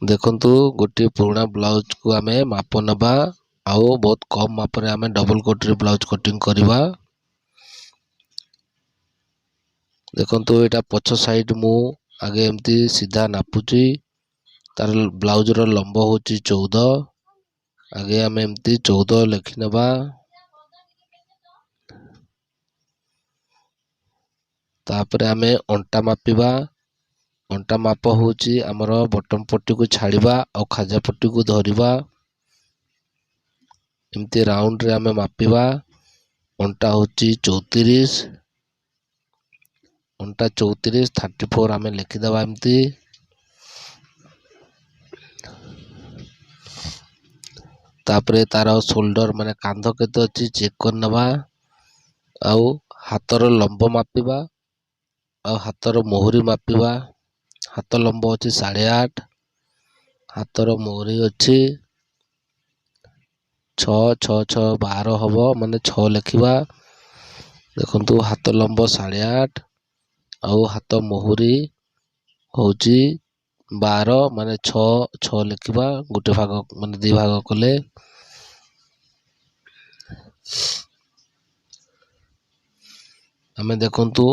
देखंतु गोटे पुराना ब्लाउज को आमे माप नबा आउ बहुत कम माप रे आमे डबल कोटरी ब्लाउज कटिंग करवा। देखंतु एटा पछ साइड मु आगे एमती सीधा नापुची तार ब्लाउज रो लंब होची 14 आगे आमे एमती 14 लिखि नबा। तापर आमे अंटा मापिबा अंटा माप होची हमर बटम पट्टी को छाड़िबा और खाजा पट्टी को धरिबा एमती राउंड रे आमे मापिबा। अंटा होची 34 अंटा 34 34 आमे लिखि दबा एमती। तापरे तार शोल्डर माने कांध केते अछि चेक कर नबा आउ हातर लंब मापिबा आउ हातर मोहरी मापिबा। हाथ लंब अच्छी 8.5 हाथर मोहरी अच्छी 6 6 6 12 हबो माने 6 लिखिबा। देखंतु हाथ लंब 8.5 आउ हाथ मोहरी होची 12 माने 6 6 लिखिबा गुटे भाग माने दी भाग कले। हमें देखंतु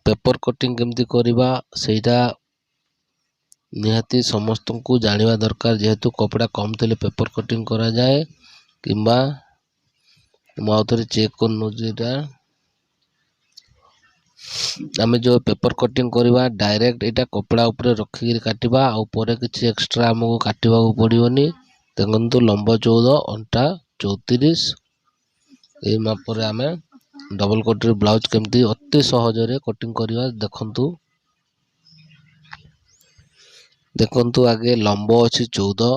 पेपर कटिंग केमती करिबा सेटा निहाती समस्त को जानिबा दरकार जेहेतु कपड़ा कम थले पेपर कटिंग करा जाए किंबा माउथरे चेक करनु जेटा हमें जो पेपर कटिंग करवा डायरेक्ट एटा कपड़ा ऊपर रखी काटिबा आ ऊपर किछि एक्स्ट्रा हमको काटिबा को पड़ियोनी। देखंतु लंब 14 अंटा 34 ए माप रे हमें डबल कटरी ब्लाउज केमती अति सहज रे कटिंग करवा। देखंतु देखंतु आगे लंब अछि 14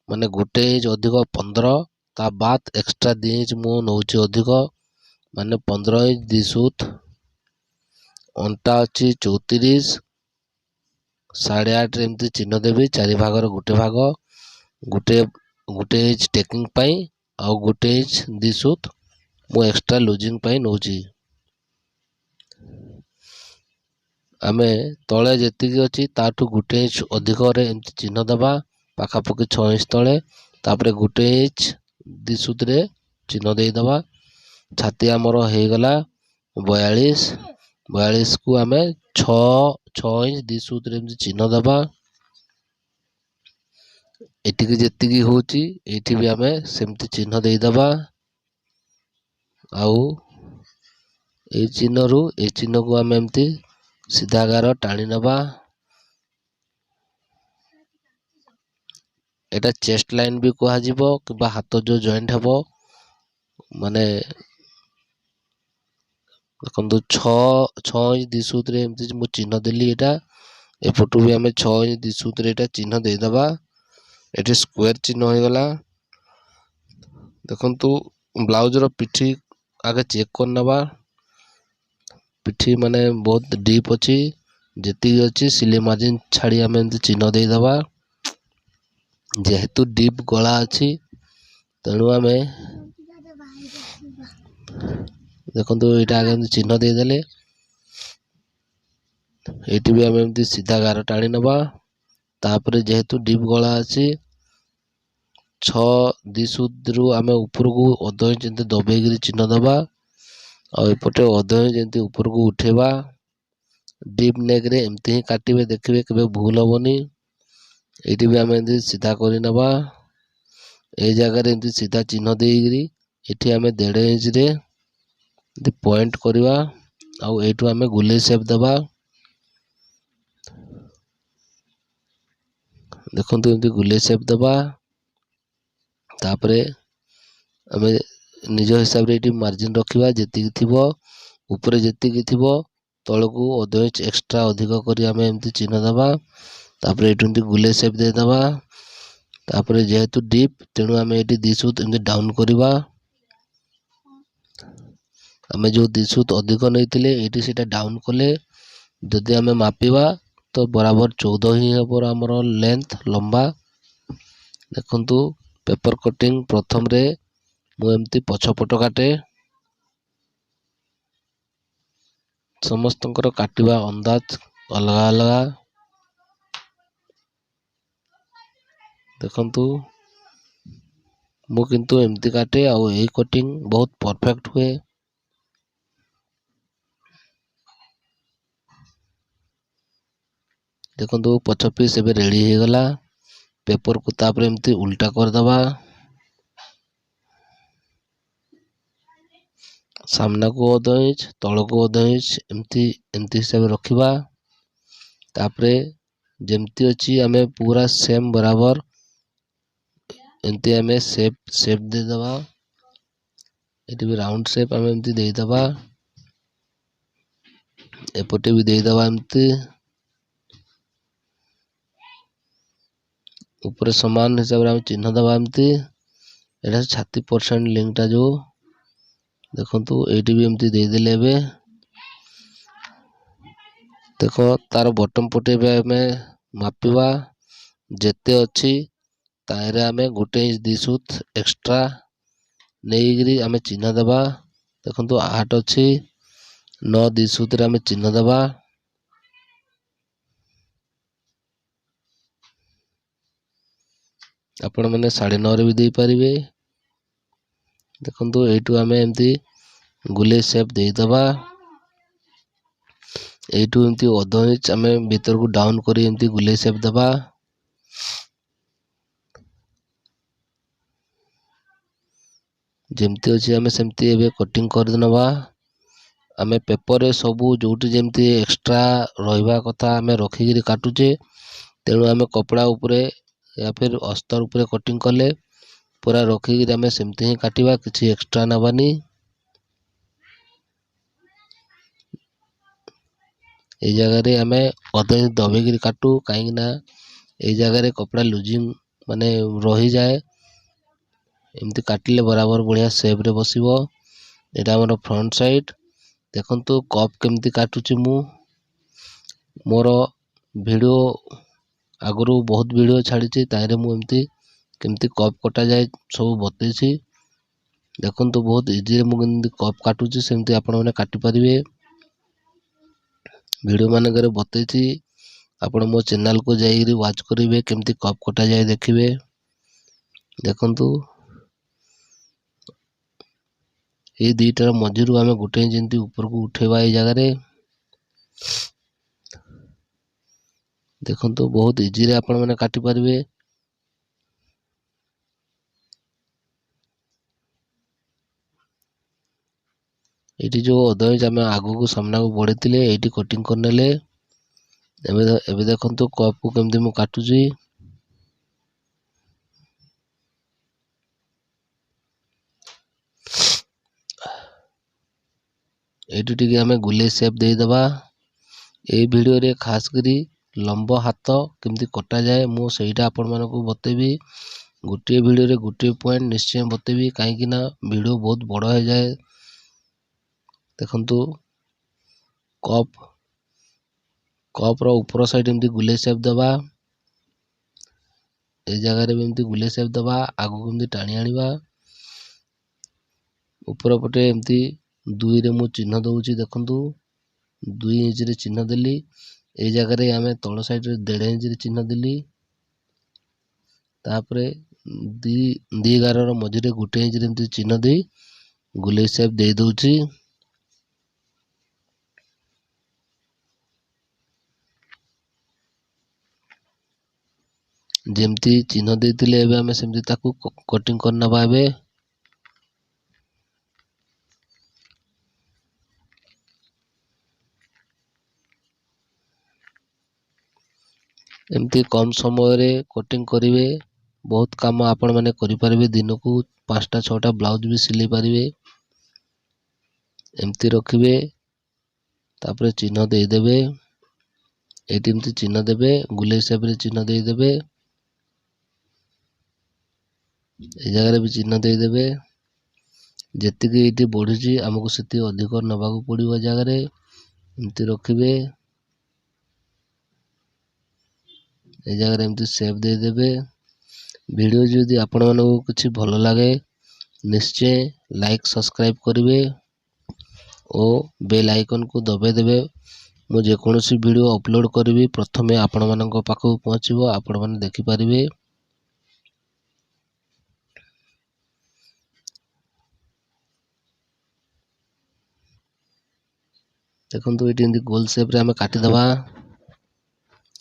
माने गोटे इंच अधिक 15 ता बाद एक्स्ट्रा 2 इंच मु नउची अधिक माने 15 इंच 2 सूत। अंटा अछि 34 8.5 रे एमती चिन्ह देबी 4 भाग रो गुटे भाग गुटे इंच टेकिंग पाई और गुटे इंच 2 सूत मु एक्स्ट्रा लूजिंग पाई नउची। आमे तळे जेतिकी अछि ताठू गुटे इंच अधिक रे एमती चिन्ह दबा पाखा पकी 6 इंच तळे तापरे गुटे इंच 2 सूत रे चिन्ह देई दबा। छाती हमरो हे गला 42 को आमे 6 इंच 2 सूत रे एमती चिन्ह दबा। एटिकी जेतिकी होची एठी भी आमे सेमती चिन्ह देई दबा आउ ए चिन्ह रु ए चिन्ह को आमे एमती सीधा गार टाणी नबा। एटा चेस्ट लाइन भी कहा जिवो किबा हाथ जो जॉइंट हबो माने देखंतु 6 इंच 2 सूत रे एमती मु चिन्ह देली एटा एपटू भी हमें 6 इंच 2 सूत रे एटा चिन्ह दे दबा। एटे स्क्वायर चिन्ह हो गला। देखंतु ब्लाउज रो पिठी आगे चेक कर नबा पिठी माने बहुत डीप अछि जेती अछि सिले मार्जिन छाड़ी हमें एमती चिन्ह दे दबा। जेहेतु डीप गला अछि तेणु हमें देखंतु एटा आगे चिन्ह दे देले एटी भी हमें एमती सीधा गार टाणी नबा। तापरे जेहेतु डीप गला अछि 6 2 सूत रु हमें ऊपर को अध इंच एमती दबेगिरी चिन्ह दबा और एपटे अध इंच एमती ऊपर को उठेबा। डीप नेक रे एमती ही काटिबे देखिबे केबे भूल होबनी। एटी भी हमें एमती सीधा करि नबा ए जगह रे एमती सीधा चिन्ह देगिरी एठी हमें 1.5 इंच रे पॉइंट करवा आउ एठू हमें गुले शेप दबा। देखंतु एमती गुले शेप दबा तापरे हमें निज हिसाब रे एटी मार्जिन रखिबा जेतिकी थिबो ऊपर जेतिकी थिबो तळकू अध इंच एक्स्ट्रा अधिक करी हमें एमती चिन्ह दबा। तापरे एठू एमती गुले शेप दे दबा। तापरे जेहेतु डीप तेणु हमें एटी 2 सूत एमती डाउन करवा। हमें जो 2 सूत अधिक नैतिले एटी सेटा डाउन कले जदि हमें मापिबा तो बराबर 14 ही हबो हमर लेंथ लंबा। देखंतु पेपर कटिंग प्रथम रे मु एमती पछपट काटे समस्तंकर काटिबा अंदाज अलगा अलगा। ଦେଖନ୍ତୁ ମୁଁ କିନ୍ତୁ ଏମିତି କାଟେ ଆଉ ଏଇ କଟିଂ ବହୁତ ପରଫେକ୍ଟ ହୁଏ। ଦେଖନ୍ତୁ ପଛ ପିସ୍ ଏବେ ରେଡ଼ି ହେଇଗଲା। ପେପରକୁ ତାପରେ ଏମିତି ଉଲ୍ଟା କରିଦେବା। ସାମ୍ନାକୁ ଅଧ ଇଞ୍ଚ ତଳକୁ ଅଧ ଇଞ୍ଚ ଏମିତି ହିସାବରେ ରଖିବା। ତାପରେ ଯେମିତି ଅଛି ଆମେ ପୁରା ସେମ୍ ବରାବର ଏମିତି ଆମେ ସେପ୍ ଦେଇଦେବା। ଏଠି ବି ରାଉଣ୍ଡ ସେପ୍ ଆମେ ଏମିତି ଦେଇଦେବା। ଏପଟେ ବି ଦେଇଦେବା ଏମିତି। ଉପରେ ସମାନ ହିସାବରେ ଆମେ ଚିହ୍ନ ଦେବା ଏମିତି। ଏଇଟା ଛାତି ପରସେଣ୍ଟ ଲିଙ୍କଟା ଯୋଉ ଦେଖନ୍ତୁ ଏଇଠି ବି ଏମିତି ଦେଇଦେଲେ। ଏବେ ଦେଖ ତାର ବଟମ ପଟେ ଏବେ ଆମେ ମାପିବା। ଯେତେ ଅଛି ତାହିଁରେ ଆମେ 1 ଇଞ୍ଚ 2 ସୁତ ଏକ୍ସଟ୍ରା ନେଇକିରି ଆମେ ଚିହ୍ନ ଦେବା। ଦେଖନ୍ତୁ 8 ଅଛି 9 2 ସୁତରେ ଆମେ ଚିହ୍ନ ଦେବା। ଆପଣମାନେ 9.5ରେ ବି ଦେଇପାରିବେ। ଦେଖନ୍ତୁ ଏଇଠୁ ଆମେ ଏମିତି ଗୁଲେଇ ସେପ୍ ଦେଇଦେବା। এইଠୁ ଏମିତି ଅଧ ଇଞ୍ଚ ଆମେ ଭିତରକୁ ଡାଉନ୍ କରି ଏମିତି ଗୁଲେଇ ସେପ୍ ଦେବା। ଯେମିତି ଅଛି ଆମେ ସେମିତି ଏବେ କଟିଂ କରିନେବା। ଆମେ ପେପରରେ ସବୁ ଯୋଉଠି ଯେମିତି ଏକ୍ସଟ୍ରା ରହିବା କଥା ଆମେ ରଖିକିରି କାଟୁଛେ। ତେଣୁ ଆମେ କପଡ଼ା ଉପରେ या फिर अस्तर ଉପରେ କଟିଂ କଲେ ପୁରା ରଖିକିରି ଆମେ ସେମିତି ହିଁ କାଟିବା, କିଛି ଏକ୍ସଟ୍ରା ନେବାନି। এই ଜାଗାରେ ଆମେ ଅଧ ଇଞ୍ଚ ଦବେଇକିରି କାଟୁ, କାହିଁକି ନା এই ଜାଗାରେ କପଡ଼ା ଲୁଜିଂ ମାନେ ରହିଯାଏ। ଏମିତି କାଟିଲେ ବରାବର ବଢ଼ିଆ ସେପ୍ରେ ବସିବ। ଏଇଟା ଆମର ଫ୍ରଣ୍ଟ ସାଇଡ୍। ଦେଖନ୍ତୁ କପ୍ କେମିତି କାଟୁଛି ମୁଁ। ମୋର ଭିଡ଼ିଓ ଆଗରୁ ବହୁତ ଭିଡ଼ିଓ ଛାଡ଼ିଛି, ତାହିଁରେ ମୁଁ ଏମିତି କେମିତି କପ୍ କଟାଯାଏ ସବୁ ବତେଇଛି। ଦେଖନ୍ତୁ ବହୁତ ଇଜିରେ ମୁଁ କେମିତି କପ୍ କାଟୁଛି, ସେମିତି ଆପଣମାନେ କାଟିପାରିବେ। ଭିଡ଼ିଓ ମାନଙ୍କରେ ବତେଇଛି, ଆପଣ ମୋ ଚ୍ୟାନେଲକୁ ଯାଇକରି ୱାଚ୍ କରିବେ, କେମିତି କପ୍ କଟାଯାଏ ଦେଖିବେ। ଦେଖନ୍ତୁ এই ଦୁଇଟାର ମଝିରୁ ଆମେ 1 ଇଞ୍ଚ ଏମିତି ଉପରକୁ ଉଠେଇବା। এই ଜାଗାରେ ଦେଖନ୍ତୁ ବହୁତ ଇଜିରେ ଆପଣମାନେ କାଟିପାରିବେ। ଏଇଠି ଯୋଉ ଅଧ ଇଞ୍ଚ ଆମେ ଆଗକୁ ସାମ୍ନାକୁ ବଢ଼େଇଥିଲେ ଏଇଠି କଟିଂ କରିନେଲେ। ଏବେ ଦେଖନ୍ତୁ କପ୍ କୁ କେମିତି ମୁଁ କାଟୁଛି। ଏଇଠି ଟିକେ ଆମେ ଗୁଲେଇ ସେପ୍ ଦେଇଦେବା। এই ଭିଡ଼ିଓରେ ଖାସ କରି ଲମ୍ବ ହାତ କେମିତି କଟାଯାଏ ମୁଁ ସେଇଟା ଆପଣମାନଙ୍କୁ ବତେଇବି। ଗୋଟିଏ ଭିଡ଼ିଓରେ ଗୋଟିଏ ପଏଣ୍ଟ ନିଶ୍ଚୟ ବତେଇବି, କାହିଁକି ନା ଭିଡ଼ିଓ ବହୁତ ବଡ଼ ହେଇଯାଏ। ଦେଖନ୍ତୁ କପ୍ ର ଉପର ସାଇଡ୍ ଏମିତି ଗୁଲେଇ ସେପ୍ ଦେବା। এই ଜାଗାରେ ବି ଏମିତି ଗୁଲେଇ ସେପ୍ ଦେବା। ଆଗକୁ ଏମିତି ଟାଣି ଆଣିବା। ଉପର ପଟେ ଏମିତି 2ରେ ମୁଁ ଚିହ୍ନ ଦେଉଛି। ଦେଖନ୍ତୁ 2 ଇଞ୍ଚରେ ଚିହ୍ନ ଦେଲି। এই ଜାଗାରେ ଆମେ ତଳ ସାଇଡରେ 1.5 ଇଞ୍ଚରେ ଚିହ୍ନ ଦେଲି। ତାପରେ ଦି ଗାରର ମଝିରେ 1 ଇଞ୍ଚରେ ଏମିତି ଚିହ୍ନ ଦେଇ ଗୁଲେଇ ସେପ୍ ଦେଇ ଦଉଛି। ଯେମିତି ଚିହ୍ନ ଦେଇଥିଲେ ଏବେ ଆମେ ସେମିତି ତାକୁ କଟିଂ କରିନେବା। ଏବେ ଏମିତି କମ୍ ସମୟରେ କଟିଂ କରିବେ, ବହୁତ କାମ ଆପଣମାନେ କରିପାରିବେ। ଦିନକୁ 5ଟା 6ଟା ବ୍ଲାଉଜ ବି ସିଲେଇ ପାରିବେ। ଏମିତି ରଖିବେ, ତାପରେ ଚିହ୍ନ ଦେଇଦେବେ। ଏଇଠି ଏମିତି ଚିହ୍ନ ଦେବେ, ଗୁଲେଇ ସେପ୍ରେ ଚିହ୍ନ ଦେଇଦେବେ। এই ଜାଗାରେ ବି ଚିହ୍ନ ଦେଇଦେବେ। ଯେତିକି ଏଇଠି ବଢ଼ିଛି ଆମକୁ ସେତିକି ଅଧିକ ନେବାକୁ ପଡ଼ିବ। ଏ ଜାଗାରେ ଏମିତି ରଖିବେ। এই ଜାଗାରେ ଏମିତି ସେପ୍ ଦେଇଦେବେ। ଭିଡ଼ିଓ ଯଦି ଆପଣମାନଙ୍କୁ କିଛି ଭଲ ଲାଗେ ନିଶ୍ଚୟ ଲାଇକ୍ ସବସ୍କ୍ରାଇବ୍ କରିବେ ଓ ବେଲ୍ ଆଇକନ୍କୁ ଦବାଇ ଦେବେ। ମୁଁ ଯେକୌଣସି ଭିଡ଼ିଓ ଅପଲୋଡ଼ କରିବି ପ୍ରଥମେ ଆପଣମାନଙ୍କ ପାଖକୁ ପହଞ୍ଚିବ, ଆପଣମାନେ ଦେଖିପାରିବେ। ଦେଖନ୍ତୁ ଏଇଠି ଏମିତି ଗୋଲ ସେପ୍ରେ ଆମେ କାଟିଦେବା।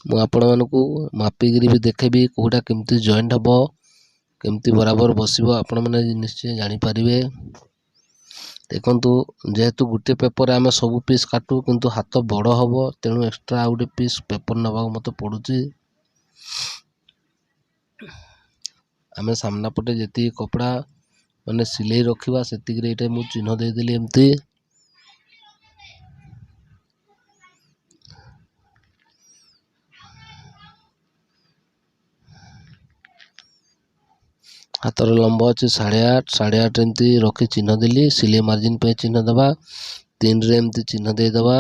ମୁଁ ଆପଣମାନଙ୍କୁ ମାପିକିରି ବି ଦେଖେଇବି କେଉଁଟା କେମିତି ଜଏଣ୍ଟ ହେବ, କେମିତି ବରାବର ବସିବ ଆପଣମାନେ ନିଶ୍ଚୟ ଜାଣିପାରିବେ। ଦେଖନ୍ତୁ ଯେହେତୁ ଗୋଟିଏ ପେପରରେ ଆମେ ସବୁ ପିସ୍ କାଟୁ କିନ୍ତୁ ହାତ ବଡ଼ ହେବ, ତେଣୁ ଏକ୍ସଟ୍ରା ଆଉ ଗୋଟେ ପିସ୍ ପେପର ନେବାକୁ ମୋତେ ପଡ଼ୁଛି। ଆମେ ସାମ୍ନା ପଟେ ଯେତିକି କପଡ଼ା ମାନେ ସିଲେଇ ରଖିବା ସେତିକିରେ ଏଇଟା ମୁଁ ଚିହ୍ନ ଦେଇଦେଲି ଏମିତି। ହାତର ଲମ୍ବ ଅଛି 8.5, 8.5 ଏମିତି ରଖି ଚିହ୍ନ ଦେଲି। ସିଲେଇ ମାର୍ଜିନ୍ ପାଇଁ ଚିହ୍ନ ଦେବା। 3ରେ ଏମିତି ଚିହ୍ନ ଦେଇଦେବା।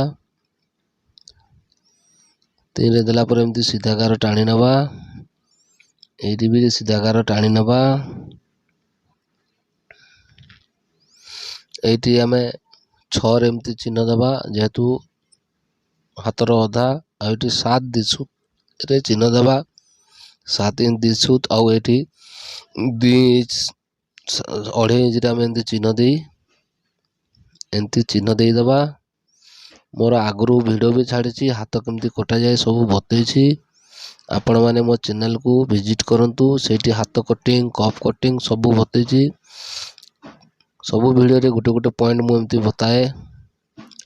3ରେ ଦେଲା ପରେ ଏମିତି ସିଧା ଗାର ଟାଣି ନେବା। ଏଇଠି ବି ସିଧା ଗାର ଟାଣି ନେବା। ଏଇଠି ଆମେ 6ରେ ଏମିତି ଚିହ୍ନ ଦେବା, ଯେହେତୁ ହାତର ଅଧା। ଆଉ ଏଇଠି 7 ଦିଶୁରେ ଚିହ୍ନ ଦେବା। 7 ଇଞ୍ଚ ଦିଶୁତ, ଆଉ ଏଇଠି 2 ଇଞ୍ଚ 2.5 ଇଞ୍ଚରେ ଆମେ ଏମିତି ଚିହ୍ନ ଦେଇଦେବା। ମୋର ଆଗରୁ ଭିଡ଼ିଓ ବି ଛାଡ଼ିଛି, ହାତ କେମିତି କଟାଯାଏ ସବୁ ବତେଇଛି। ଆପଣମାନେ ମୋ ଚ୍ୟାନେଲକୁ ଭିଜିଟ୍ କରନ୍ତୁ, ସେଇଠି ହାତ କଟିଂ, କପ୍ କଟିଂ ସବୁ ବତେଇଛି। ସବୁ ଭିଡ଼ିଓରେ ଗୋଟେ ଗୋଟେ ପଏଣ୍ଟ ମୁଁ ଏମିତି ବତାଏ,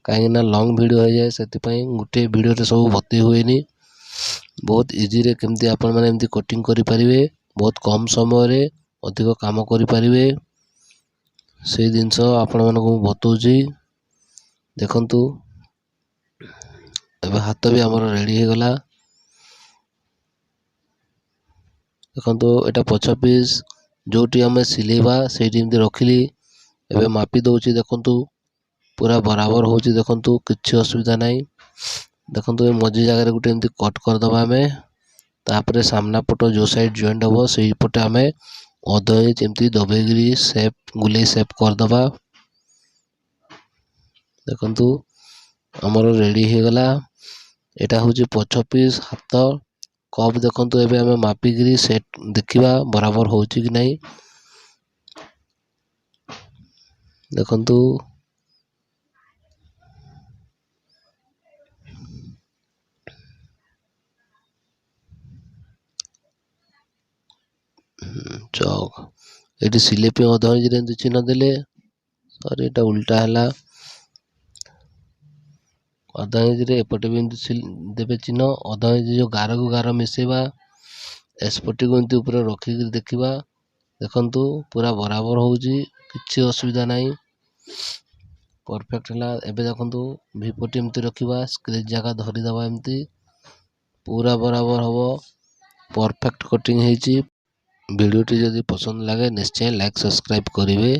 କାହିଁକିନା ଲଙ୍ଗ ଭିଡ଼ିଓ ହେଇଯାଏ, ସେଥିପାଇଁ ଗୋଟିଏ ଭିଡ଼ିଓରେ ସବୁ ବତେଇ ହୁଏନି। ବହୁତ ଇଜିରେ କେମିତି ଆପଣମାନେ ଏମିତି କଟିଂ କରିପାରିବେ, ବହୁତ କମ୍ ସମୟରେ ଅଧିକ କାମ କରିପାରିବେ, ସେଇ ଜିନିଷ ଆପଣମାନଙ୍କୁ ମୁଁ ବତାଉଛି। ଦେଖନ୍ତୁ ଏବେ ହାତ ବି ଆମର ରେଡ଼ି ହେଇଗଲା। ଦେଖନ୍ତୁ ଏଇଟା ପଛ ପିସ୍, ଯେଉଁଠି ଆମେ ସିଲେଇବା ସେଇଠି ଏମିତି ରଖିଲି। ଏବେ ମାପି ଦେଉଛି, ଦେଖନ୍ତୁ ପୁରା ବରାବର ହେଉଛି। ଦେଖନ୍ତୁ କିଛି ଅସୁବିଧା ନାହିଁ। ଦେଖନ୍ତୁ ଏ ମଝି ଜାଗାରେ ଗୋଟେ ଏମିତି କଟ୍ କରିଦେବା ଆମେ। ତାପରେ ସାମ୍ନା ପଟ ଯେଉଁ ସାଇଡ଼୍ ଜଏଣ୍ଟ ହେବ ସେଇପଟେ ଆମେ 1/2 ଇଞ୍ଚ ଏମିତି ଦବେଇକିରି ଗୁଲେଇ ସେପ୍ କରିଦେବା। ଦେଖନ୍ତୁ ଆମର ରେଡ଼ି ହେଇଗଲା। ଏଇଟା ହେଉଛି ପଛ ପିସ୍ ହାତ କପ୍। ଦେଖନ୍ତୁ ଏବେ ଆମେ ମାପିକିରି ସେଟ୍ ଦେଖିବା ବରାବର ହେଉଛି କି ନାହିଁ। ଦେଖନ୍ତୁ ଚକ୍ ଏଇଠି ସିଲେଇ ପାଇଁ 1/2 ଇଞ୍ଚରେ ଏମିତି ଚିହ୍ନ ଦେଲେ। ସରି, ଏଇଟା ଉଲ୍ଟା ହେଲା। 1/2 ଇଞ୍ଚରେ ଏପଟେ ବି ଏମିତି ଦେବେ ଚିହ୍ନ। 1/2 ଇଞ୍ଚ ଯେଉଁ ଗାରକୁ ଗାର ମିଶାଇବା, ଏସ୍ପଟିକୁ ଏମିତି ଉପରେ ରଖିକିରି ଦେଖିବା। ଦେଖନ୍ତୁ ପୁରା ବରାବର ହେଉଛି, କିଛି ଅସୁବିଧା ନାହିଁ, ପରଫେକ୍ଟ ହେଲା। ଏବେ ଦେଖନ୍ତୁ ଭିପଟି ଏମିତି ରଖିବା, ସ୍କ୍ରେଚ୍ ଜାଗା ଧରିଦେବା, ଏମିତି ପୁରା ବରାବର ହେବ, ପରଫେକ୍ଟ କଟିଂ ହେଇଛି। ଭିଡ଼ିଓଟି ଯଦି ପସନ୍ଦ ଲାଗେ ନିଶ୍ଚୟ ଲାଇକ୍ ସବସ୍କ୍ରାଇବ୍ କରିବେ।